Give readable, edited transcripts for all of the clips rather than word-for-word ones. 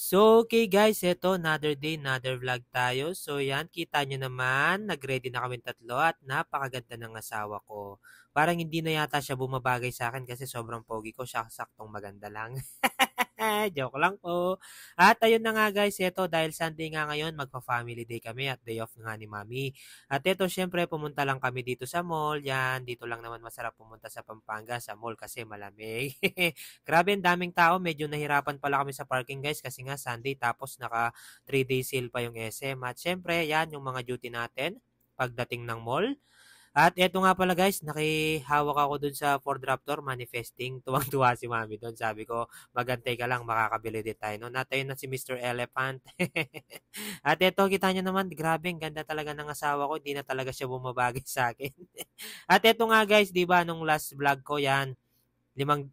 So, okay guys, eto another day, another vlog tayo. So, yan, kita nyo naman, nag-ready na kami tatlo at napakaganda ng asawa ko. Parang hindi na yata siya bumabagay sa akin kasi sobrang pogi ko, siya saktong maganda lang. Joke lang po. At ayun na nga guys, eto dahil Sunday nga ngayon, magpa-family day kami at day off nga ni Mami. At eto syempre pumunta lang kami dito sa mall. Yan, dito lang naman masarap pumunta sa Pampanga sa mall kasi malamig. Grabe ang daming tao, medyo nahirapan pala kami sa parking guys kasi nga Sunday tapos naka 3-day sale pa yung SM. At syempre, yan yung mga duty natin pagdating ng mall. At eto nga pala guys, nakihawak ako dun sa Ford Raptor manifesting. Tuwang-tuwa si Mami doon. Sabi ko, magantay ka lang, makakabili din tayo. No? Natayo na si Mr. Elephant. At eto, kita nyo naman, grabe, ang ganda talaga ng asawa ko. Hindi na talaga siya bumabagay sa akin. At eto nga guys, di ba, nung last vlog ko yan, limang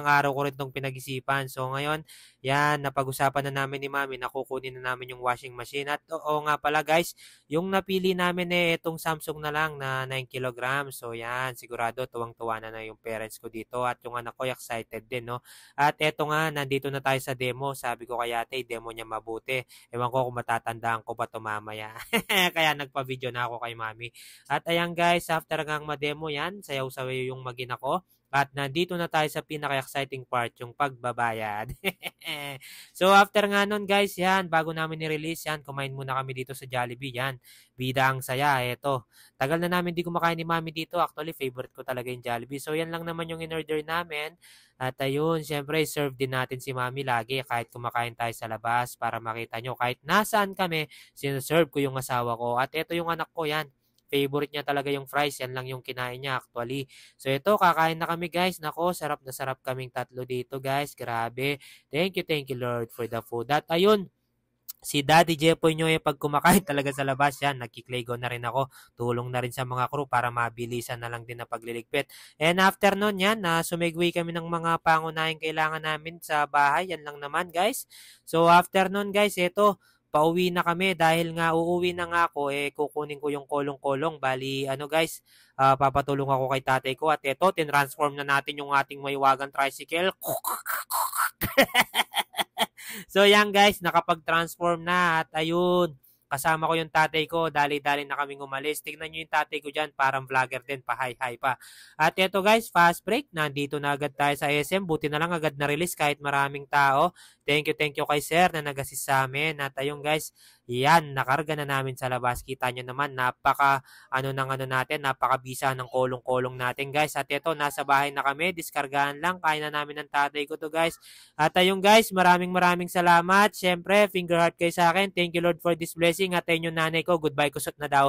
araw ko rin 'tong pinag-isipan. So ngayon, 'yan napag-usapan na namin ni Mami na kukunin na namin yung washing machine at oo nga pala guys, yung napili namin eh itong Samsung na lang na 9 kilograms. So 'yan, sigurado tuwang-tuwa na yung parents ko dito at yung anak ko excited din, no. At eto nga, nandito na tayo sa demo. Sabi ko kay ate, demo niya mabuti. Ewan ko kung matatandaan ko pa 'to mamaya. Kaya nagpa-video na ako kay Mami. At ayan guys, after ngang ma-demo 'yan, sayaw-sayaw yung mag ko. At nandito na tayo sa pinaka-exciting part, yung pagbabayad. So after nga nun guys, yan, bago namin ni-release yan, kumain muna kami dito sa Jollibee, yan. Bida ang saya, eto. Tagal na namin di kumakain ni Mami dito, actually favorite ko talaga yung Jollibee. So yan lang naman yung in-order namin. At ayun, syempre serve din natin si Mami lagi kahit kumakain tayo sa labas para makita nyo. Kahit nasaan kami, sinaserve ko yung asawa ko. At eto yung anak ko, yan. Favorite niya talaga yung fries, yan lang yung kinain niya actually. So ito, kakain na kami guys. Nako, sarap na sarap kaming tatlo dito guys. Grabe. Thank you Lord for the food. At ayun, si Daddy Jepoy nyo pag kumakain talaga sa labas yan, nagkiklaygo na rin ako. Tulong na rin sa mga crew para mabilisan na lang din na pagliligpit. And after nun yan, sumigway kami ng mga pangunahing kailangan namin sa bahay. Yan lang naman guys. So after nun guys, ito, pauwi na kami dahil nga uuwi na nga ako kukunin ko yung kolong-kolong bali ano guys, papatulong ako kay tatay ko at eto tinransform na natin yung ating maiwagang tricycle. So yan guys, nakapag-transform na at ayun, kasama ko yung tatay ko, dali-dali na kaming umalis. Tingnan nyo yung tatay ko dyan, parang vlogger din, pa-hi-hi pa. At eto guys, fast break, nandito na agad tayo sa SM, buti na lang agad na-release kahit maraming tao. Thank you kay sir na nag-assist sa amin. At ayun guys, yan, nakarga na namin sa labas. Kita nyo naman, napakabisa ng kolong-kolong natin guys. At eto, nasa bahay na kami, diskargahan lang, kaya na namin ng tatay ko to guys. At ayun guys, maraming salamat. Siyempre, finger heart kayo sa akin. Thank you Lord for this blessing. At ayun yung nanay ko, goodbye kusot na daw.